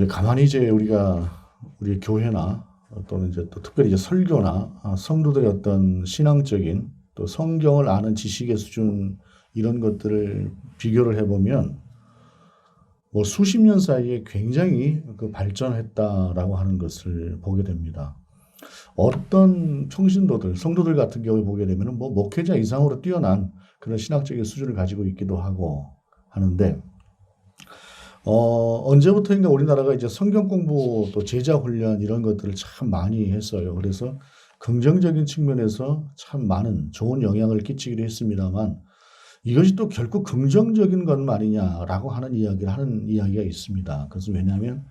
가만히 이제 우리 교회나 또는 이제 또 특별히 이제 설교나 성도들의 어떤 신앙적인 또 성경을 아는 지식의 수준 이런 것들을 비교를 해보면 뭐 수십 년 사이에 굉장히 그 발전했다라고 하는 것을 보게 됩니다. 어떤 평신도들, 성도들 같은 경우에 보게 되면 뭐 목회자 이상으로 뛰어난 그런 신학적인 수준을 가지고 있기도 하고 하는데 언제부터인가 우리나라가 이제 성경 공부 또 제자 훈련 이런 것들을 참 많이 했어요. 그래서 긍정적인 측면에서 참 많은 좋은 영향을 끼치기도 했습니다만 이것이 또 결국 긍정적인 것만이냐라고 하는 이야기가 있습니다. 그래서 왜냐하면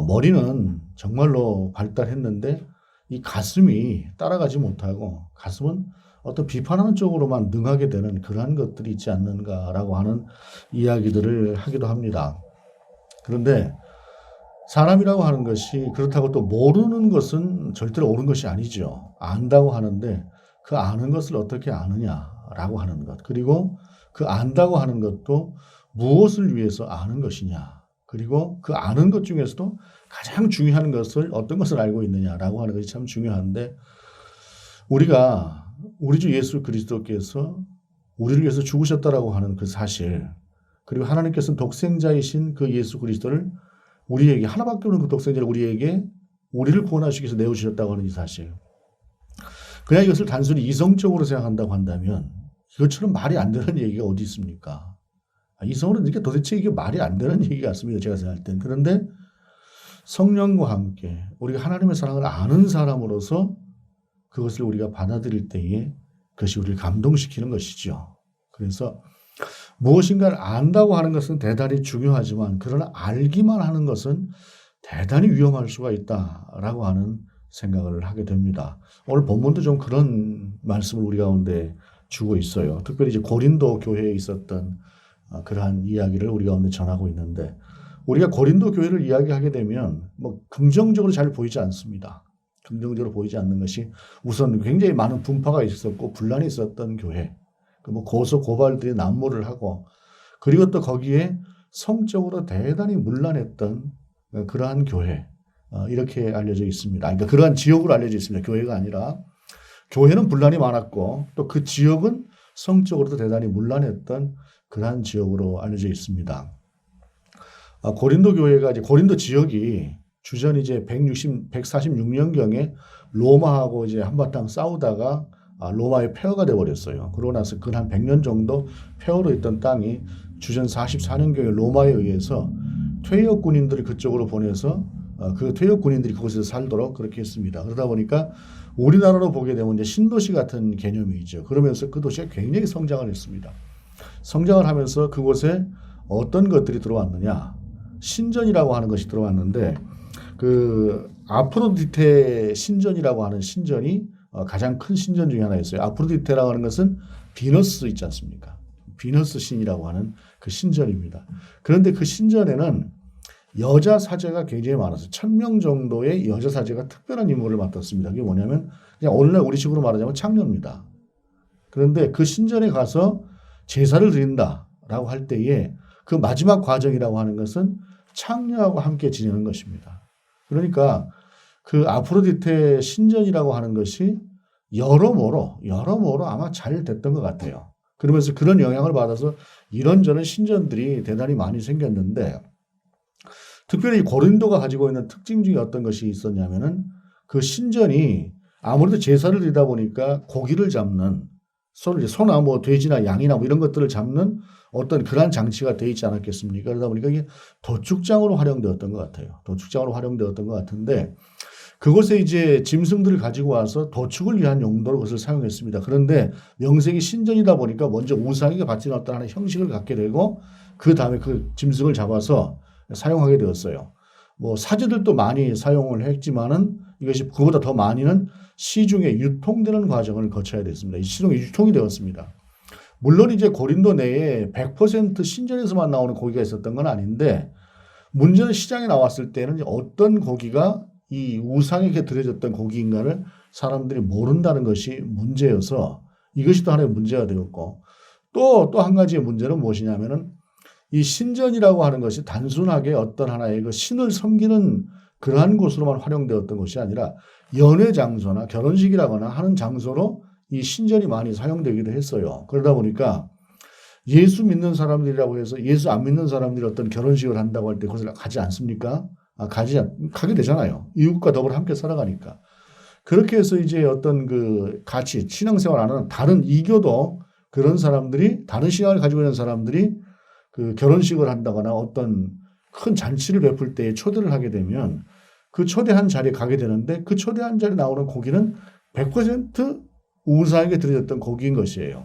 머리는 정말로 발달했는데 이 가슴이 따라가지 못하고 가슴은 어떤 비판하는 쪽으로만 능하게 되는 그러한 것들이 있지 않는가라고 하는 이야기들을 하기도 합니다. 그런데 사람이라고 하는 것이 그렇다고 또 모르는 것은 절대로 옳은 것이 아니죠. 안다고 하는데 그 아는 것을 어떻게 아느냐라고 하는 것. 그리고 그 안다고 하는 것도 무엇을 위해서 아는 것이냐. 그리고 그 아는 것 중에서도 가장 중요한 것을 어떤 것을 알고 있느냐라고 하는 것이 참 중요한데 우리 주 예수 그리스도께서 우리를 위해서 죽으셨다라고 하는 그 사실 그리고 하나님께서는 독생자이신 그 예수 그리스도를 우리에게 하나밖에 없는 그 독생자를 우리를 구원하시기 위해서 내어주셨다고 하는 이 사실. 그냥 이것을 단순히 이성적으로 생각한다고 한다면 이것처럼 말이 안 되는 얘기가 어디 있습니까? 이성으로 이게 도대체 이게 말이 안 되는 얘기 같습니다. 제가 생각할 땐. 그런데 성령과 함께 우리가 하나님의 사랑을 아는 사람으로서 그것을 우리가 받아들일 때에 그것이 우리를 감동시키는 것이죠. 그래서 무엇인가를 안다고 하는 것은 대단히 중요하지만 그러나 알기만 하는 것은 대단히 위험할 수가 있다라고 하는 생각을 하게 됩니다. 오늘 본문도 좀 그런 말씀을 우리 가운데 주고 있어요. 특별히 이제 고린도 교회에 있었던 그러한 이야기를 우리 가운데 전하고 있는데 우리가 고린도 교회를 이야기하게 되면 뭐 긍정적으로 잘 보이지 않습니다. 긍정적으로 보이지 않는 것이 우선 굉장히 많은 분파가 있었고 분란이 있었던 교회. 뭐 고소 고발들이 난무를 하고 그리고 또 거기에 성적으로 대단히 문란했던 그러한 교회 이렇게 알려져 있습니다. 그러니까 그러한 지역으로 알려져 있습니다. 교회가 아니라 교회는 분란이 많았고 또 그 지역은 성적으로도 대단히 문란했던 그러한 지역으로 알려져 있습니다. 고린도 교회가 이제 고린도 지역이 주전 이제 146년경에 로마하고 이제 한바탕 싸우다가 로마의 폐허가 되어버렸어요. 그러고 나서 근 한 100년 정도 폐허로 있던 땅이 주전 44년경에 로마에 의해서 퇴역 군인들을 그쪽으로 보내서 그 퇴역 군인들이 그곳에서 살도록 그렇게 했습니다. 그러다 보니까 우리나라로 보게 되면 이제 신도시 같은 개념이죠. 그러면서 그 도시가 굉장히 성장을 했습니다. 성장을 하면서 그곳에 어떤 것들이 들어왔느냐. 신전이라고 하는 것이 들어왔는데 그 아프로디테 신전이라고 하는 신전이 가장 큰 신전 중에 하나였어요. 아프로디테라고 하는 것은 비너스 있지 않습니까? 비너스 신이라고 하는 그 신전입니다. 그런데 그 신전에는 여자 사제가 굉장히 많았어요. 1000명 정도의 여자 사제가 특별한 임무를 맡았습니다. 그게 뭐냐면 그냥 오늘날 우리식으로 말하자면 창녀입니다. 그런데 그 신전에 가서 제사를 드린다라고 할 때에 그 마지막 과정이라고 하는 것은 창녀하고 함께 지내는 것입니다. 그러니까 그 아프로디테 신전이라고 하는 것이 여러모로 아마 잘 됐던 것 같아요. 그러면서 그런 영향을 받아서 이런저런 신전들이 대단히 많이 생겼는데 특별히 고린도가 가지고 있는 특징 중에 어떤 것이 있었냐면은 그 신전이 아무래도 제사를 드리다 보니까 고기를 잡는 소나 뭐 돼지나 양이나 뭐 이런 것들을 잡는 어떤 그러한 장치가 되어 있지 않았겠습니까? 그러다 보니까 이게 도축장으로 활용되었던 것 같아요. 도축장으로 활용되었던 것 같은데 그곳에 이제 짐승들을 가지고 와서 도축을 위한 용도로 그것을 사용했습니다. 그런데 명색이 신전이다 보니까 먼저 우상에게 바치는 어떤 하나의 형식을 갖게 되고 그 다음에 그 짐승을 잡아서 사용하게 되었어요. 뭐 사제들도 많이 사용을 했지만은 이것이 그보다 더 많이는 시중에 유통되는 과정을 거쳐야 됐습니다. 이 시중에 유통이 되었습니다. 물론 이제 고린도 내에 100% 신전에서만 나오는 고기가 있었던 건 아닌데 문제는 시장에 나왔을 때는 어떤 고기가 이 우상에게 드려졌던 고기인가를 사람들이 모른다는 것이 문제여서 이것이 또 하나의 문제가 되었고 또 한 가지의 문제는 무엇이냐면은 이 신전이라고 하는 것이 단순하게 어떤 하나의 그 신을 섬기는 그러한 곳으로만 활용되었던 것이 아니라 연회 장소나 결혼식이라거나 하는 장소로 이 신전이 많이 사용되기도 했어요. 그러다 보니까 예수 믿는 사람들이라고 해서 예수 안 믿는 사람들이 어떤 결혼식을 한다고 할 때 그것을 가지 않습니까? 가게 되잖아요. 이웃과 더불어 함께 살아가니까. 그렇게 해서 이제 어떤 그 같이 신앙생활 안 하는 다른 이교도 그런 사람들이 다른 신앙을 가지고 있는 사람들이 그 결혼식을 한다거나 어떤 큰 잔치를 베풀 때에 초대를 하게 되면 그 초대한 자리에 가게 되는데 그 초대한 자리에 나오는 고기는 100% 우상에게 드려졌던 고기인 것이에요.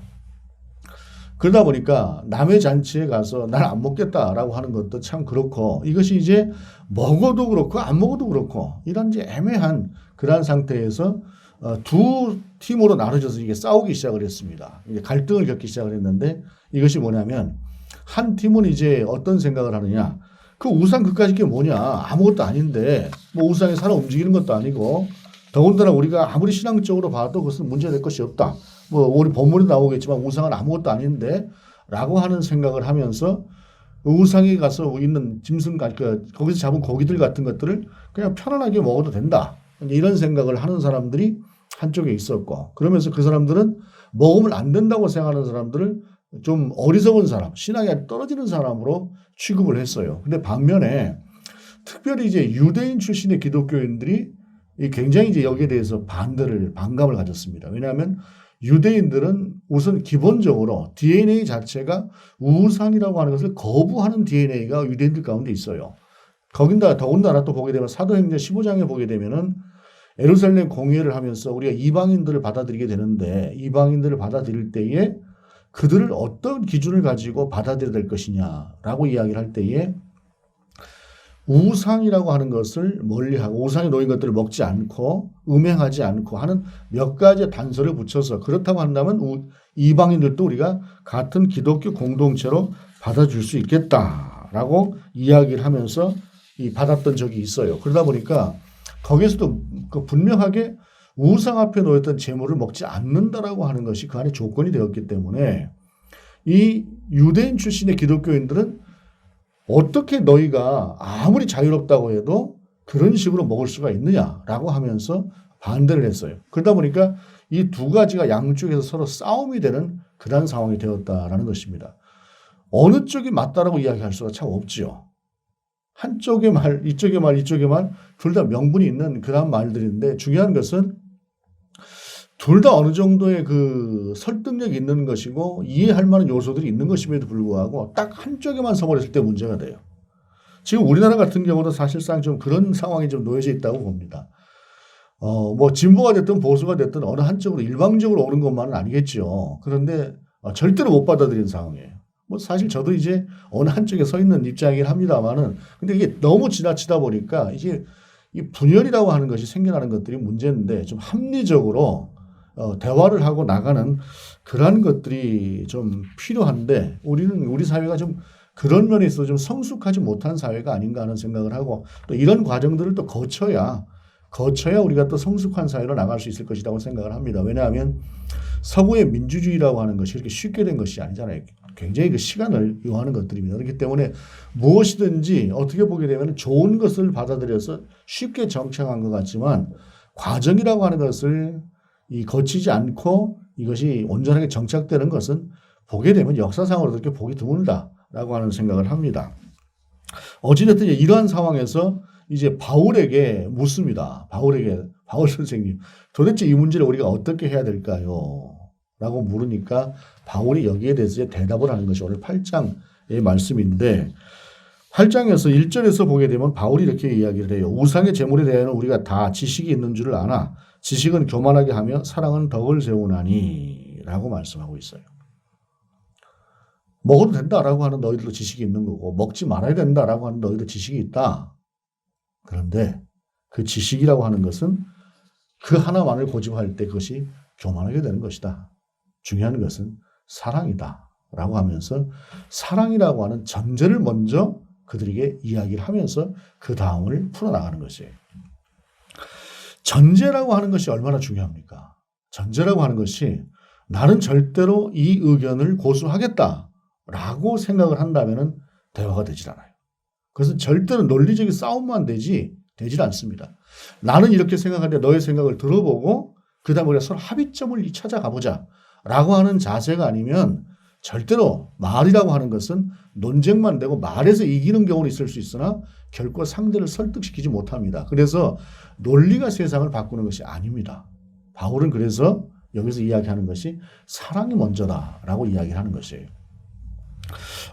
그러다 보니까 남의 잔치에 가서 난 안 먹겠다라고 하는 것도 참 그렇고 이것이 이제 먹어도 그렇고 안 먹어도 그렇고 이런 이제 애매한 그러한 상태에서 두 팀으로 나눠져서 이게 싸우기 시작을 했습니다. 이제 갈등을 겪기 시작을 했는데 이것이 뭐냐면 한 팀은 이제 어떤 생각을 하느냐. 그 우상 그까짓 게 뭐냐. 아무것도 아닌데 뭐 우상이 살아 움직이는 것도 아니고 더군다나 우리가 아무리 신앙적으로 봐도 그것은 문제될 것이 없다. 뭐 우리 본문에 나오겠지만 우상은 아무것도 아닌데 라고 하는 생각을 하면서 우상에 가서 있는 짐승, 거기서 잡은 고기들 같은 것들을 그냥 편안하게 먹어도 된다. 이런 생각을 하는 사람들이 한쪽에 있었고 그러면서 그 사람들은 먹으면 안 된다고 생각하는 사람들을 좀 어리석은 사람, 신앙이 떨어지는 사람으로 취급을 했어요. 근데 반면에 특별히 이제 유대인 출신의 기독교인들이 굉장히 이제 여기에 대해서 반감을 가졌습니다. 왜냐하면 유대인들은 우선 기본적으로 DNA 자체가 우상이라고 하는 것을 거부하는 DNA가 유대인들 가운데 있어요. 거긴다 더군다나 또 보게 되면 사도행전 15장에 보게 되면은 예루살렘 공회를 하면서 우리가 이방인들을 받아들이게 되는데 이방인들을 받아들일 때에 그들을 어떤 기준을 가지고 받아들여야 될 것이냐라고 이야기를 할 때에 우상이라고 하는 것을 멀리하고 우상에 놓인 것들을 먹지 않고 음행하지 않고 하는 몇 가지 단서를 붙여서 그렇다고 한다면 이방인들도 우리가 같은 기독교 공동체로 받아줄 수 있겠다라고 이야기를 하면서 받았던 적이 있어요. 그러다 보니까 거기에서도 그 분명하게 우상 앞에 놓였던 재물을 먹지 않는다라고 하는 것이 그 안에 조건이 되었기 때문에 이 유대인 출신의 기독교인들은 어떻게 너희가 아무리 자유롭다고 해도 그런 식으로 먹을 수가 있느냐라고 하면서 반대를 했어요. 그러다 보니까 이 두 가지가 양쪽에서 서로 싸움이 되는 그런 상황이 되었다라는 것입니다. 어느 쪽이 맞다라고 이야기할 수가 참 없지요. 한쪽의 말, 이쪽의 말, 이쪽의 말, 둘 다 명분이 있는 그런 말들인데 중요한 것은 둘 다 어느 정도의 그 설득력이 있는 것이고 이해할 만한 요소들이 있는 것임에도 불구하고 딱 한쪽에만 서버렸을 때 문제가 돼요. 지금 우리나라 같은 경우도 사실상 좀 그런 상황이 좀 놓여져 있다고 봅니다. 뭐 진보가 됐든 보수가 됐든 어느 한쪽으로 일방적으로 오는 것만은 아니겠죠. 그런데 절대로 못 받아들이는 상황이에요. 뭐 사실 저도 이제 어느 한쪽에 서 있는 입장이긴 합니다만은 근데 이게 너무 지나치다 보니까 이게 이 분열이라고 하는 것이 생겨나는 것들이 문제인데 좀 합리적으로 대화를 하고 나가는 그러한 것들이 좀 필요한데 우리 사회가 좀 그런 면에 있어서 좀 성숙하지 못한 사회가 아닌가 하는 생각을 하고 또 이런 과정들을 또 거쳐야 우리가 또 성숙한 사회로 나갈 수 있을 것이라고 생각을 합니다. 왜냐하면 서구의 민주주의라고 하는 것이 그렇게 쉽게 된 것이 아니잖아요. 굉장히 그 시간을 요하는 것들입니다. 그렇기 때문에 무엇이든지 어떻게 보게 되면 좋은 것을 받아들여서 쉽게 정착한 것 같지만 과정이라고 하는 것을 거치지 않고 이것이 온전하게 정착되는 것은 보게 되면 역사상으로 그렇게 보기 드물다라고 하는 생각을 합니다. 어찌됐든 이러한 상황에서 이제 바울에게 묻습니다. 바울 선생님, 도대체 이 문제를 우리가 어떻게 해야 될까요? 라고 물으니까 바울이 여기에 대해서 대답을 하는 것이 오늘 8장의 말씀인데 8장에서 1절에서 보게 되면 바울이 이렇게 이야기를 해요. 우상의 제물에 대해서는 우리가 다 지식이 있는 줄을 아나 지식은 교만하게 하며 사랑은 덕을 세우나니 라고 말씀하고 있어요. 먹어도 된다라고 하는 너희들도 지식이 있는 거고 먹지 말아야 된다라고 하는 너희도 지식이 있다. 그런데 그 지식이라고 하는 것은 그 하나만을 고집할 때 그것이 교만하게 되는 것이다. 중요한 것은 사랑이다. 라고 하면서 사랑이라고 하는 전제를 먼저 그들에게 이야기를 하면서 그 다음을 풀어나가는 것이에요. 전제라고 하는 것이 얼마나 중요합니까? 전제라고 하는 것이 나는 절대로 이 의견을 고수하겠다라고 생각을 한다면은 대화가 되질 않아요. 그것은 절대로 논리적인 싸움만 되질 않습니다. 나는 이렇게 생각하는데 너의 생각을 들어보고 그 다음에 우리가 서로 합의점을 찾아가 보자 라고 하는 자세가 아니면 절대로 말이라고 하는 것은 논쟁만 되고 말에서 이기는 경우는 있을 수 있으나 결코 상대를 설득시키지 못합니다. 그래서 논리가 세상을 바꾸는 것이 아닙니다. 바울은 그래서 여기서 이야기하는 것이 사랑이 먼저다라고 이야기를 하는 것이에요.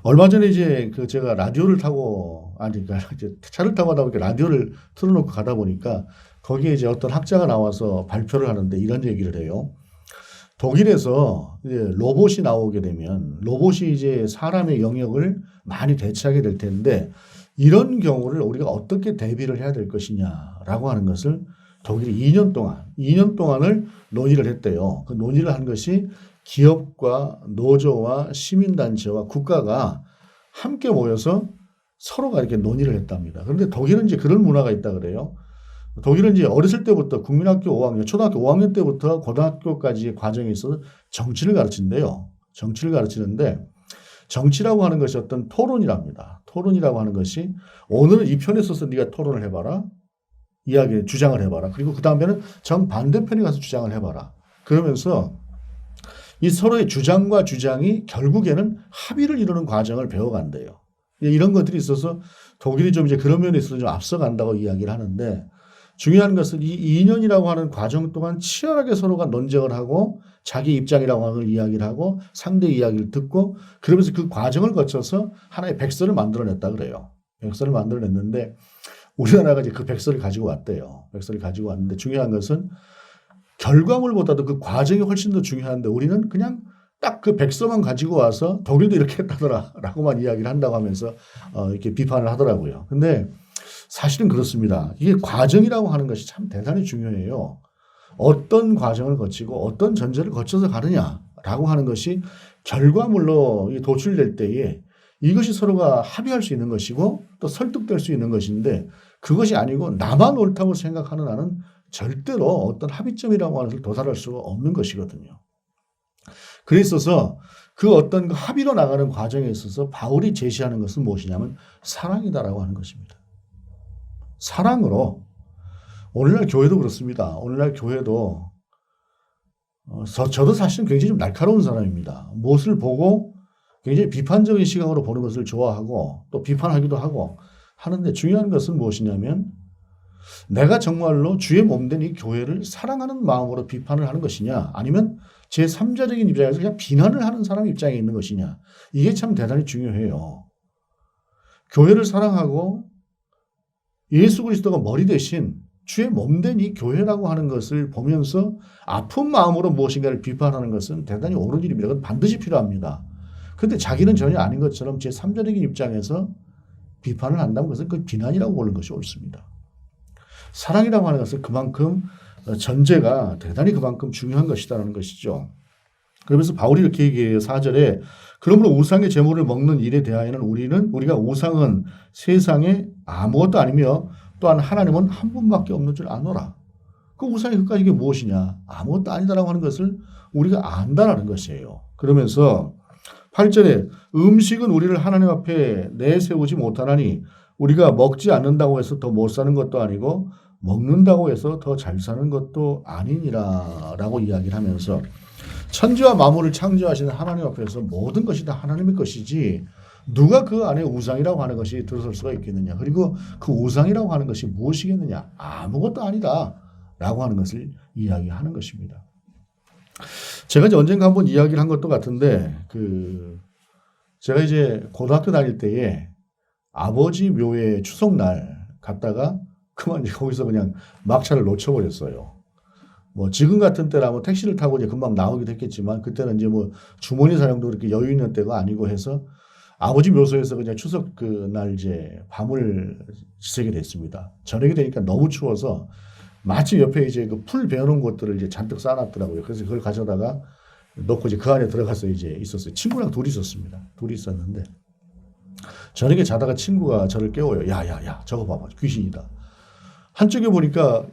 얼마 전에 이제 제가 라디오를 타고 그러니까 이제 차를 타고 가다 보니까 라디오를 틀어놓고 가다 보니까 거기에 이제 어떤 학자가 나와서 발표를 하는데 이런 얘기를 해요. 독일에서 이제 로봇이 나오게 되면 로봇이 이제 사람의 영역을 많이 대체하게 될 텐데 이런 경우를 우리가 어떻게 대비를 해야 될 것이냐라고 하는 것을 독일이 2년 동안을 논의를 했대요. 그 논의를 한 것이 기업과 노조와 시민단체와 국가가 함께 모여서 서로가 이렇게 논의를 했답니다. 그런데 독일은 이제 그런 문화가 있다 그래요. 독일은 이제 어렸을 때부터 국민학교 5학년, 초등학교 5학년 때부터 고등학교까지의 과정에 있어서 정치를 가르친대요. 정치를 가르치는데 정치라고 하는 것이 어떤 토론이랍니다. 토론이라고 하는 것이 오늘은 이 편에 서서 네가 토론을 해봐라. 주장을 해봐라. 그리고 그 다음에는 정반대편에 가서 주장을 해봐라. 그러면서 이 서로의 주장과 주장이 결국에는 합의를 이루는 과정을 배워간대요. 이런 것들이 있어서 독일이 좀 이제 그런 면에 있어서 좀 앞서간다고 이야기를 하는데 중요한 것은 이 2년이라고 하는 과정 동안 치열하게 서로가 논쟁을 하고 자기 입장이라고 하는 걸 이야기를 하고 상대 이야기를 듣고 그러면서 그 과정을 거쳐서 하나의 백서를 만들어냈다 그래요. 백서를 만들어냈는데 우리나라가 이제 그 백서를 가지고 왔대요. 백서를 가지고 왔는데 중요한 것은 결과물보다도 그 과정이 훨씬 더 중요한데 우리는 그냥 딱 그 백서만 가지고 와서 독일도 이렇게 했다더라 라고만 이야기를 한다고 하면서 이렇게 비판을 하더라고요. 근데 사실은 그렇습니다. 이게 과정이라고 하는 것이 참 대단히 중요해요. 어떤 과정을 거치고 어떤 전제를 거쳐서 가느냐라고 하는 것이 결과물로 도출될 때에 이것이 서로가 합의할 수 있는 것이고 또 설득될 수 있는 것인데 그것이 아니고 나만 옳다고 생각하는 한은 절대로 어떤 합의점이라고 하는 것을 도달할 수가 없는 것이거든요. 그래 있어서 그 어떤 합의로 나가는 과정에 있어서 바울이 제시하는 것은 무엇이냐면 사랑이다라고 하는 것입니다. 사랑으로 오늘날 교회도 그렇습니다. 오늘날 교회도 저도 사실은 굉장히 좀 날카로운 사람입니다. 무엇을 보고 굉장히 비판적인 시각으로 보는 것을 좋아하고 또 비판하기도 하고 하는데 중요한 것은 무엇이냐면 내가 정말로 주의 몸된 이 교회를 사랑하는 마음으로 비판을 하는 것이냐 아니면 제3자적인 입장에서 그냥 비난을 하는 사람의 입장에 있는 것이냐 이게 참 대단히 중요해요. 교회를 사랑하고 예수 그리스도가 머리 대신 주의 몸된 이 교회라고 하는 것을 보면서 아픈 마음으로 무엇인가를 비판하는 것은 대단히 옳은 일입니다. 그건 반드시 필요합니다. 그런데 자기는 전혀 아닌 것처럼 제3자적인 입장에서 비판을 한다면 그것은 그 비난이라고 보는 것이 옳습니다. 사랑이라고 하는 것은 그만큼 전제가 대단히 그만큼 중요한 것이다라는 것이죠. 그러면서 바울이 이렇게 얘기해요. 4절에 그러므로 우상의 제물을 먹는 일에 대하여는 우리가 우상은 세상에 아무것도 아니며 또한 하나님은 한 분밖에 없는 줄 아노라. 그 우상의 끝까지 이게 무엇이냐. 아무것도 아니다라고 하는 것을 우리가 안다라는 것이에요. 그러면서 8절에 음식은 우리를 하나님 앞에 내세우지 못하나니 우리가 먹지 않는다고 해서 더 못 사는 것도 아니고 먹는다고 해서 더 잘 사는 것도 아니니라 라고 이야기를 하면서 천지와 만물을 창조하시는 하나님 앞에서 모든 것이 다 하나님의 것이지 누가 그 안에 우상이라고 하는 것이 들어설 수가 있겠느냐. 그리고 그 우상이라고 하는 것이 무엇이겠느냐. 아무것도 아니다 라고 하는 것을 이야기하는 것입니다. 제가 이제 언젠가 한번 이야기를 한 것도 같은데 제가 이제 고등학교 다닐 때에 아버지 묘에 추석날 갔다가 그만 거기서 그냥 막차를 놓쳐버렸어요. 뭐 지금 같은 때라면 택시를 타고 이제 금방 나오기도 했겠지만 그때는 이제 뭐 주머니 사용도 그렇게 여유 있는 때가 아니고 해서 아버지 묘소에서 그냥 추석 그날 이제 밤을 지새게 됐습니다. 저녁이 되니까 너무 추워서 마침 옆에 이제 그 풀 베어놓은 것들을 이제 잔뜩 쌓아놨더라고요. 그래서 그걸 가져다가 놓고 이제 그 안에 들어가서 이제 있었어요. 친구랑 둘이 있었습니다. 둘이 있었는데 저녁에 자다가 친구가 저를 깨워요. 야, 저거 봐봐. 귀신이다. 한쪽에 보니까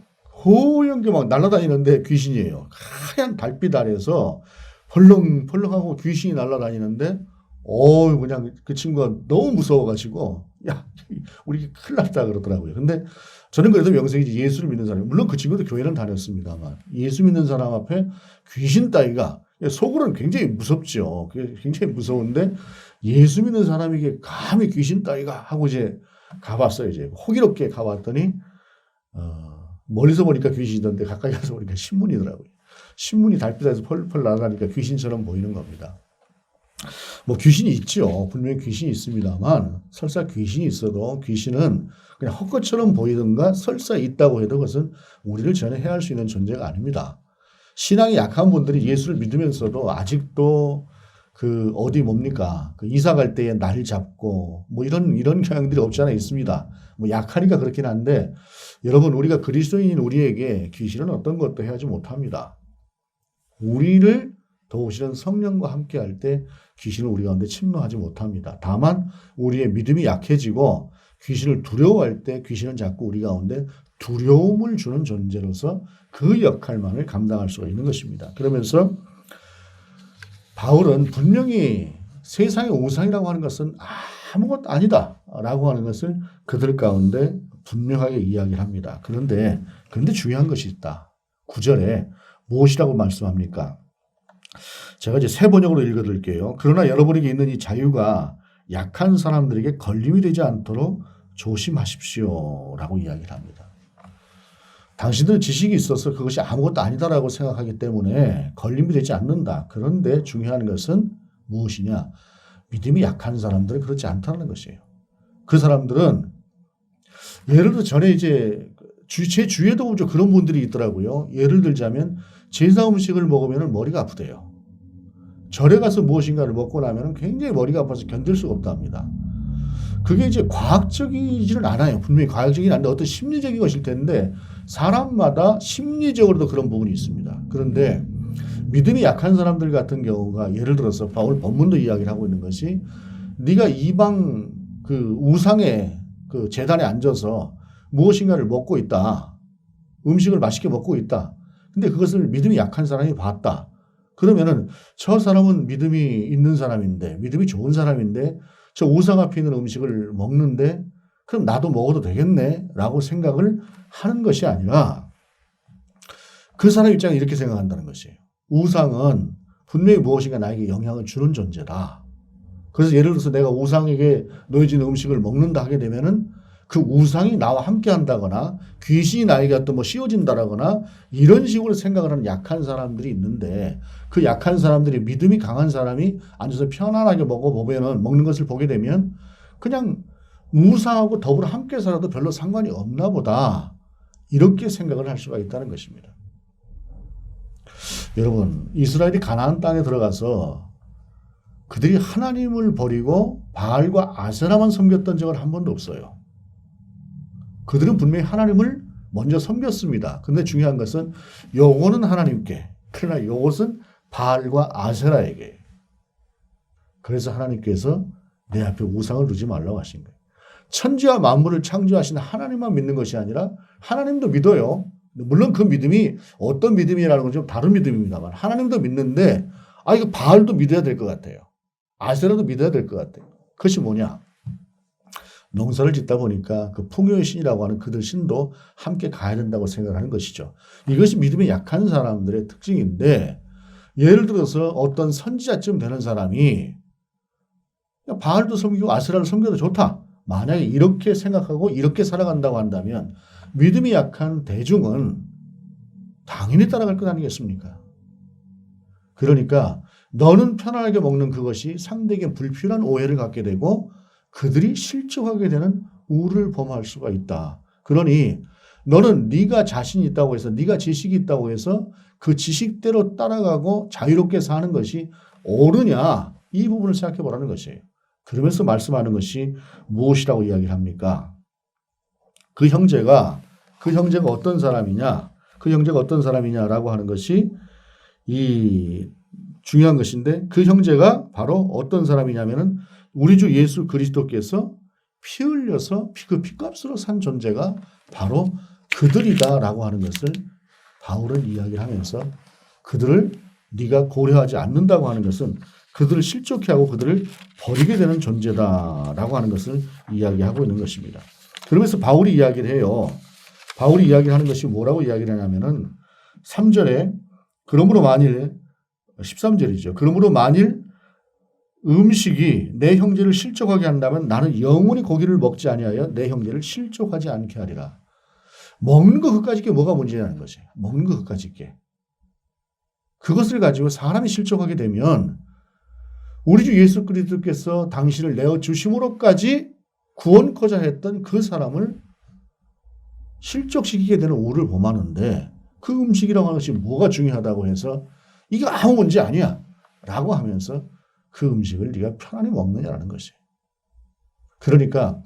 허연 게 막 날아다니는데 귀신이에요. 하얀 달빛 아래에서 펄렁펄렁하고 귀신이 날아다니는데 그냥 그 친구가 너무 무서워가지고, 야, 우리 큰일 났다 그러더라고요. 근데 저는 그래도 명색이지 예수를 믿는 사람, 물론 그 친구도 교회는 다녔습니다만, 예수 믿는 사람 앞에 귀신 따위가 속으로는 굉장히 무섭죠. 그게 굉장히 무서운데 예수 믿는 사람에게 감히 귀신 따위가 하고 이제 가봤어요. 이제 호기롭게 가봤더니, 멀리서 보니까 귀신이던데 가까이 가서 보니까 신문이더라고요. 신문이 달빛에서 펄펄 날아가니까 귀신처럼 보이는 겁니다. 뭐 귀신이 있죠. 분명히 귀신이 있습니다만 설사 귀신이 있어도 귀신은 그냥 헛것처럼 보이든가 설사 있다고 해도 그것은 우리를 전혀 해할 수 있는 존재가 아닙니다. 신앙이 약한 분들이 예수를 믿으면서도 아직도 그 어디 뭡니까? 그 이사 갈 때에 날 잡고 뭐 이런 경향들이 없지 않아 있습니다. 뭐 약하니까 그렇긴 한데 여러분 우리가 그리스도인인 우리에게 귀신은 어떤 것도 해하지 못합니다. 우리를 도우시는 성령과 함께 할 때 귀신을 우리 가운데 침노하지 못합니다. 다만 우리의 믿음이 약해지고 귀신을 두려워할 때 귀신은 자꾸 우리 가운데 두려움을 주는 존재로서 그 역할만을 감당할 수가 있는 것입니다. 그러면서 바울은 분명히 세상의 우상이라고 하는 것은 아무것도 아니다라고 하는 것을 그들 가운데 분명하게 이야기를 합니다. 그런데 중요한 것이 있다. 9절에 무엇이라고 말씀합니까? 제가 이제 새 번역으로 읽어드릴게요. 그러나 여러분에게 있는 이 자유가 약한 사람들에게 걸림이 되지 않도록 조심하십시오. 라고 이야기를 합니다. 당신들은 지식이 있어서 그것이 아무것도 아니다라고 생각하기 때문에 걸림이 되지 않는다. 그런데 중요한 것은 무엇이냐? 믿음이 약한 사람들은 그렇지 않다는 것이에요. 그 사람들은 예를 들어 전에 이제 제 주위에도 그런 분들이 있더라고요. 예를 들자면 제사 음식을 먹으면 머리가 아프대요. 절에 가서 무엇인가를 먹고 나면 굉장히 머리가 아파서 견딜 수가 없다 합니다. 그게 이제 과학적이지는 않아요. 분명히 과학적이긴 한데 어떤 심리적인 것일 텐데 사람마다 심리적으로도 그런 부분이 있습니다. 그런데 믿음이 약한 사람들 같은 경우가 예를 들어서 바울 본문도 이야기를 하고 있는 것이 네가 이방 그 우상의 그 제단에 앉아서 무엇인가를 먹고 있다. 음식을 맛있게 먹고 있다. 근데 그것을 믿음이 약한 사람이 봤다. 그러면은 저 사람은 믿음이 있는 사람인데 믿음이 좋은 사람인데 저 우상 앞에 있는 음식을 먹는데 그럼 나도 먹어도 되겠네 라고 생각을 하는 것이 아니라 그 사람 입장에 이렇게 생각한다는 것이에요. 우상은 분명히 무엇인가 나에게 영향을 주는 존재다. 그래서 예를 들어서 내가 우상에게 놓여진 음식을 먹는다 하게 되면은 그 우상이 나와 함께 한다거나 귀신이 나에게 어떤 뭐 씌워진다라거나 이런 식으로 생각을 하는 약한 사람들이 있는데 그 약한 사람들이 믿음이 강한 사람이 앉아서 편안하게 먹는 것을 보게 되면 그냥 우상하고 더불어 함께 살아도 별로 상관이 없나 보다. 이렇게 생각을 할 수가 있다는 것입니다. 여러분, 이스라엘이 가나안 땅에 들어가서 그들이 하나님을 버리고 바알과 아세라만 섬겼던 적은 한 번도 없어요. 그들은 분명히 하나님을 먼저 섬겼습니다. 근데 중요한 것은 요거는 하나님께, 그러나 요것은 바알과 아세라에게. 그래서 하나님께서 내 앞에 우상을 두지 말라고 하신 거예요. 천지와 만물을 창조하신 하나님만 믿는 것이 아니라 하나님도 믿어요. 물론 그 믿음이 어떤 믿음이라는 건 좀 다른 믿음입니다만 하나님도 믿는데 이거 바알도 믿어야 될 것 같아요. 아세라도 믿어야 될 것 같아요. 그것이 뭐냐? 농사를 짓다 보니까 그 풍요의 신이라고 하는 그들 신도 함께 가야 된다고 생각하는 것이죠. 이것이 믿음이 약한 사람들의 특징인데 예를 들어서 어떤 선지자쯤 되는 사람이 바알도 섬기고 아세라를 섬겨도 좋다. 만약에 이렇게 생각하고 이렇게 살아간다고 한다면 믿음이 약한 대중은 당연히 따라갈 것 아니겠습니까? 그러니까 너는 편안하게 먹는 그것이 상대에게 불필요한 오해를 갖게 되고 그들이 실족하게 되는 우를 범할 수가 있다. 그러니 너는 네가 자신이 있다고 해서 네가 지식이 있다고 해서 그 지식대로 따라가고 자유롭게 사는 것이 옳으냐 이 부분을 생각해 보라는 것이에요. 그러면서 말씀하는 것이 무엇이라고 이야기를 합니까? 그 형제가 어떤 사람이냐? 그 형제가 어떤 사람이냐라고 하는 것이 이 중요한 것인데 그 형제가 바로 어떤 사람이냐면은 우리 주 예수 그리스도께서 피 흘려서 그 피값으로 산 존재가 바로 그들이다라고 하는 것을 바울은 이야기를 하면서 그들을 네가 고려하지 않는다고 하는 것은 그들을 실족해 하고 그들을 버리게 되는 존재다라고 하는 것을 이야기하고 있는 것입니다. 그러면서 바울이 이야기를 해요. 바울이 이야기하는 것이 뭐라고 이야기를 하냐면은 3절에 그러므로 만일 13절이죠. 그러므로 만일 음식이 내 형제를 실족하게 한다면 나는 영원히 고기를 먹지 아니하여 내 형제를 실족하지 않게 하리라. 먹는 것 그까짓 게 뭐가 문제냐는 거지. 먹는 것 그까짓 게. 그것을 가지고 사람이 실족하게 되면 우리 주 예수 그리스도께서 당신을 내어주심으로까지 구원코자 했던 그 사람을 실족시키게 되는 우를 범하는데 그 음식이라고 하는 것이 뭐가 중요하다고 해서 이거 아무 문제 아니야 라고 하면서 그 음식을 네가 편안히 먹느냐라는 것이. 그러니까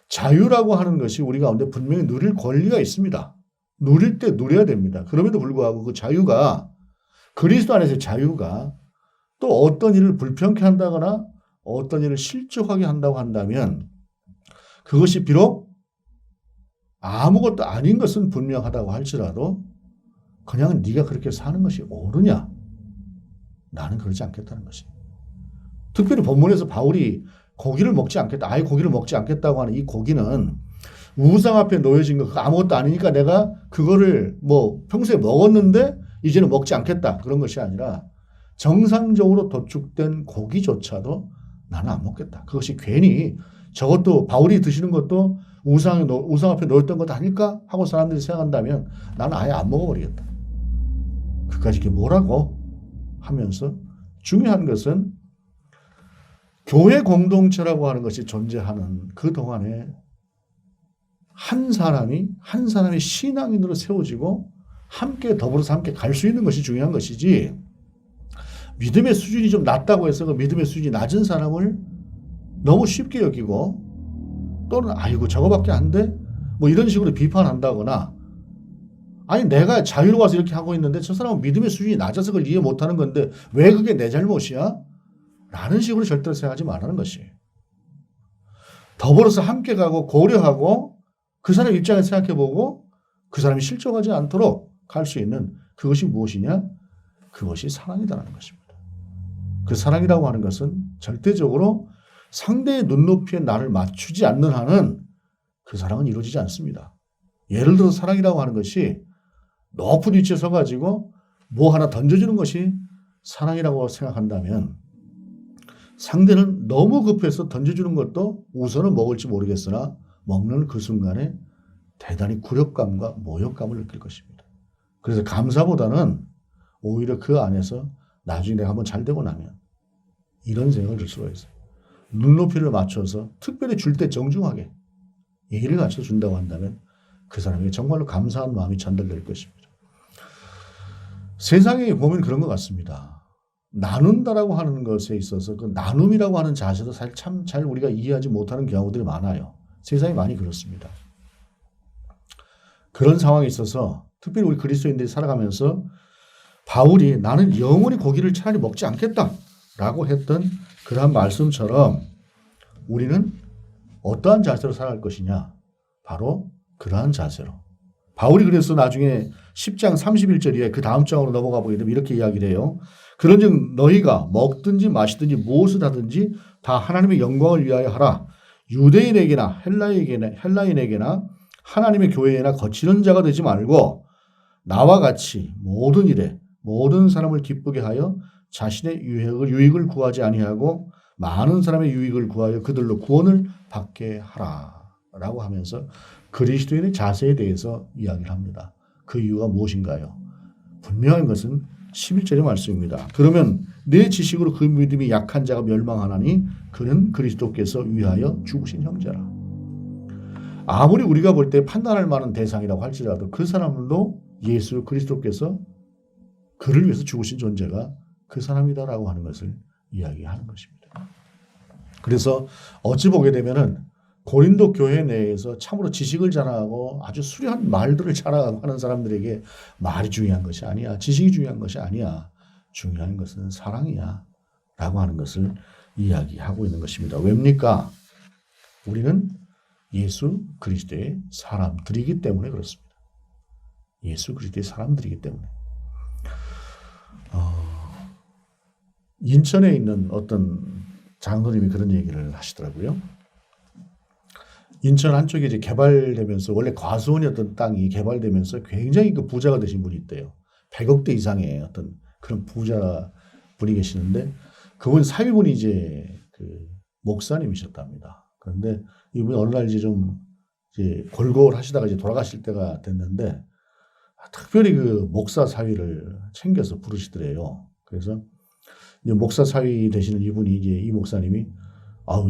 자유라고 하는 것이 우리 가운데 분명히 누릴 권리가 있습니다. 누릴 때 누려야 됩니다. 그럼에도 불구하고 그 자유가 그리스도 안에서의 자유가 또 어떤 일을 불편케 한다거나 어떤 일을 실족하게 한다고 한다면 그것이 비록 아무것도 아닌 것은 분명하다고 할지라도 그냥 네가 그렇게 사는 것이 옳으냐? 나는 그러지 않겠다는 것이. 특별히 본문에서 바울이 고기를 먹지 않겠다. 아예 고기를 먹지 않겠다고 하는 이 고기는 우상 앞에 놓여진 거 아무것도 아니니까 내가 그거를 뭐 평소에 먹었는데 이제는 먹지 않겠다. 그런 것이 아니라 정상적으로 도축된 고기조차도 나는 안 먹겠다. 그것이 괜히 저것도 바울이 드시는 것도 우상 앞에 놓였던 것 아닐까 하고 사람들이 생각한다면 나는 아예 안 먹어버리겠다. 그까짓 게 뭐라고 하면서 중요한 것은 교회 공동체라고 하는 것이 존재하는 그 동안에 한 사람이 신앙인으로 세워지고 함께 더불어서 함께 갈 수 있는 것이 중요한 것이지 믿음의 수준이 좀 낮다고 해서 그 믿음의 수준이 낮은 사람을 너무 쉽게 여기고 또는 아이고 저거밖에 안 돼? 뭐 이런 식으로 비판한다거나 아니 내가 자유로 와서 이렇게 하고 있는데 저 사람은 믿음의 수준이 낮아서 그걸 이해 못하는 건데 왜 그게 내 잘못이야? 라는 식으로 절대로 생각하지 말라는 것이. 더불어서 함께 가고 고려하고 그 사람 입장에서 생각해보고 그 사람이 실족하지 않도록 갈 수 있는 그것이 무엇이냐? 그것이 사랑이다라는 것입니다. 그 사랑이라고 하는 것은 절대적으로 상대의 눈높이에 나를 맞추지 않는 한은 그 사랑은 이루어지지 않습니다. 예를 들어 사랑이라고 하는 것이 높은 위치에 서가지고 뭐 하나 던져주는 것이 사랑이라고 생각한다면 상대는 너무 급해서 던져주는 것도 우선은 먹을지 모르겠으나 먹는 그 순간에 대단히 굴욕감과 모욕감을 느낄 것입니다. 그래서 감사보다는 오히려 그 안에서 나중에 내가 한번 잘 되고 나면 이런 생각을 들 수가 있어요. 눈높이를 맞춰서 특별히 줄 때 정중하게 예의를 갖춰 준다고 한다면 그 사람에게 정말로 감사한 마음이 전달될 것입니다. 세상에 보면 그런 것 같습니다. 나눈다라고 하는 것에 있어서 그 나눔이라고 하는 자세도 사실 참 잘 우리가 이해하지 못하는 경우들이 많아요. 세상이 많이 그렇습니다. 그런 상황에 있어서 특별히 우리 그리스도인들이 살아가면서 바울이 나는 영원히 고기를 차라리 먹지 않겠다라고 했던 그러한 말씀처럼 우리는 어떠한 자세로 살아갈 것이냐? 바로 그러한 자세로. 바울이 그래서 나중에 10장 31절에 그 다음 장으로 넘어가 보게 되면 이렇게 이야기를 해요. 그런즉 너희가 먹든지 마시든지 무엇을 하든지 다 하나님의 영광을 위하여 하라. 유대인에게나 헬라인에게나 하나님의 교회에나 거치는 자가 되지 말고 나와 같이 모든 일에 모든 사람을 기쁘게 하여 자신의 유익을 구하지 아니하고 많은 사람의 유익을 구하여 그들로 구원을 받게 하라라고 하면서 그리스도인의 자세에 대해서 이야기를 합니다. 그 이유가 무엇인가요? 분명한 것은 11절의 말씀입니다. 그러면 내 지식으로 그 믿음이 약한 자가 멸망하나니 그는 그리스도께서 위하여 죽으신 형제라. 아무리 우리가 볼 때 판단할 만한 대상이라고 할지라도 그 사람도 예수 그리스도께서 그를 위해서 죽으신 존재가 그 사람이다라고 하는 것을 이야기하는 것입니다. 그래서 어찌 보게 되면은 고린도 교회 내에서 참으로 지식을 자랑하고 아주 수려한 말들을 자랑하고 하는 사람들에게 말이 중요한 것이 아니야. 지식이 중요한 것이 아니야. 중요한 것은 사랑이야. 라고 하는 것을 이야기하고 있는 것입니다. 왜입니까? 우리는 예수 그리스도의 사람들이기 때문에 그렇습니다. 예수 그리스도의 사람들이기 때문에. 인천에 있는 어떤 장로님이 그런 얘기를 하시더라고요. 인천 한쪽에 이제 개발되면서 원래 과수원이었던 땅이 개발되면서 굉장히 그 부자가 되신 분이 있대요. 100억대 이상의 어떤 그런 부자 분이 계시는데 그분 사위분이 이제 그 목사님이셨답니다. 그런데 이분이 어느 날 이제 좀 이제 골골하시다가 이제 돌아가실 때가 됐는데 특별히 그 목사 사위를 챙겨서 부르시더래요. 그래서 이제 목사 사위 되시는 이분이 이제 이 목사님이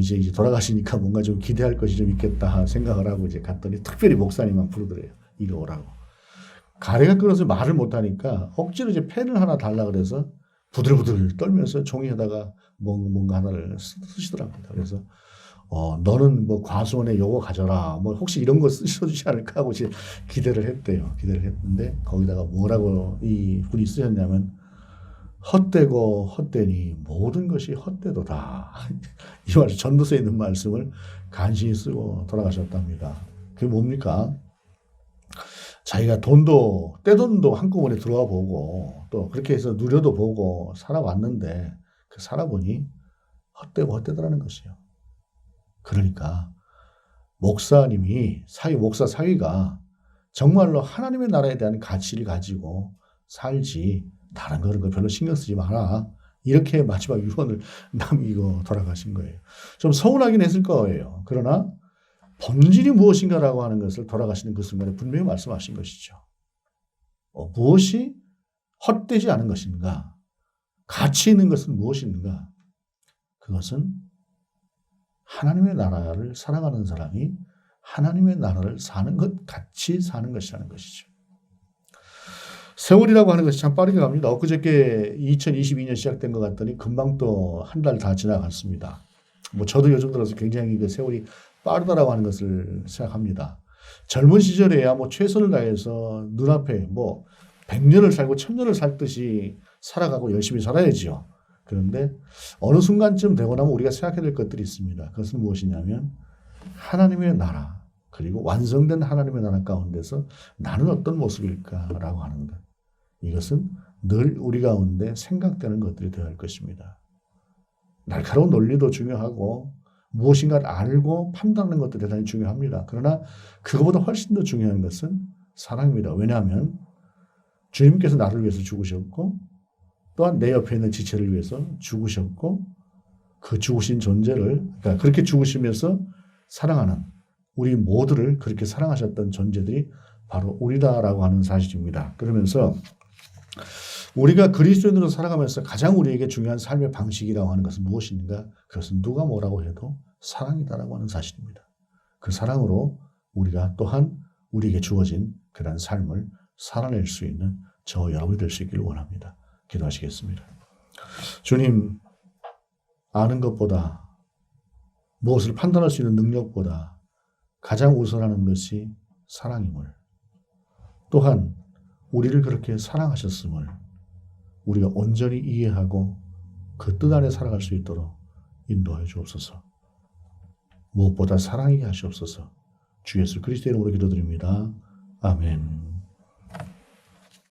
이제 돌아가시니까 뭔가 좀 기대할 것이 좀 있겠다 생각을 하고 이제 갔더니 특별히 목사님만 부르더래요. 이리 오라고. 가래가 끓어서 말을 못하니까 억지로 이제 펜을 하나 달라 그래서 부들부들 떨면서 종이에다가 뭔가 하나를 쓰시더랍니다. 그래서 너는 뭐 과수원에 요거 가져라. 뭐 혹시 이런 거 써주지 않을까 하고 이제 기대를 했대요. 기대를 했는데 거기다가 뭐라고 이 분이 쓰셨냐면 헛되고 헛되니 모든 것이 헛되도다. 이 말씀 전도서에 있는 말씀을 간신히 쓰고 돌아가셨답니다. 그게 뭡니까? 자기가 떼돈도 한꺼번에 들어와 보고 또 그렇게 해서 누려도 보고 살아왔는데 그 살아보니 헛되고 헛되더라는 것이요. 그러니까 목사 사위가 정말로 하나님의 나라에 대한 가치를 가지고 살지 다른 그런 거 별로 신경 쓰지 마라. 이렇게 마지막 유언을 남기고 돌아가신 거예요. 좀 서운하긴 했을 거예요. 그러나 본질이 무엇인가라고 하는 것을 돌아가시는 그 순간에 분명히 말씀하신 것이죠. 무엇이 헛되지 않은 것인가? 가치 있는 것은 무엇인가? 그것은 하나님의 나라를 사랑하는 사람이 하나님의 나라를 사는 것 같이 사는 것이라는 것이죠. 세월이라고 하는 것이 참 빠르게 갑니다. 엊그저께 2022년 시작된 것 같더니 금방 또 한 달 다 지나갔습니다. 저도 요즘 들어서 굉장히 그 세월이 빠르다라고 하는 것을 생각합니다. 젊은 시절에야 최선을 다해서 눈앞에 100년을 살고 1000년을 살듯이 살아가고 열심히 살아야지요. 그런데 어느 순간쯤 되고 나면 우리가 생각해야 될 것들이 있습니다. 그것은 무엇이냐면 하나님의 나라 그리고 완성된 하나님의 나라 가운데서 나는 어떤 모습일까라고 하는 것. 이것은 늘 우리 가운데 생각되는 것들이 되어야 할 것입니다. 날카로운 논리도 중요하고 무엇인가를 알고 판단하는 것도 대단히 중요합니다. 그러나 그것보다 훨씬 더 중요한 것은 사랑입니다. 왜냐하면 주님께서 나를 위해서 죽으셨고 또한 내 옆에 있는 지체를 위해서 죽으셨고 그 죽으신 존재를 그러니까 그렇게 죽으시면서 사랑하는 우리 모두를 그렇게 사랑하셨던 존재들이 바로 우리다라고 하는 사실입니다. 그러면서 우리가 그리스도인으로 살아가면서 가장 우리에게 중요한 삶의 방식이라고 하는 것은 무엇인가? 그것은 누가 뭐라고 해도 사랑이다라고 하는 사실입니다. 그 사랑으로 우리가 또한 우리에게 주어진 그런 삶을 살아낼 수 있는 저 여러분이 될 수 있기를 원합니다. 기도하시겠습니다. 주님, 아는 것보다 무엇을 판단할 수 있는 능력보다 가장 우선하는 것이 사랑임을 또한 우리를 그렇게 사랑하셨음을 우리가 온전히 이해하고 그 뜻 안에 살아갈 수 있도록 인도하여 주옵소서. 무엇보다 사랑하게 하시옵소서. 주 예수 그리스도의 이름으로 기도드립니다. 아멘.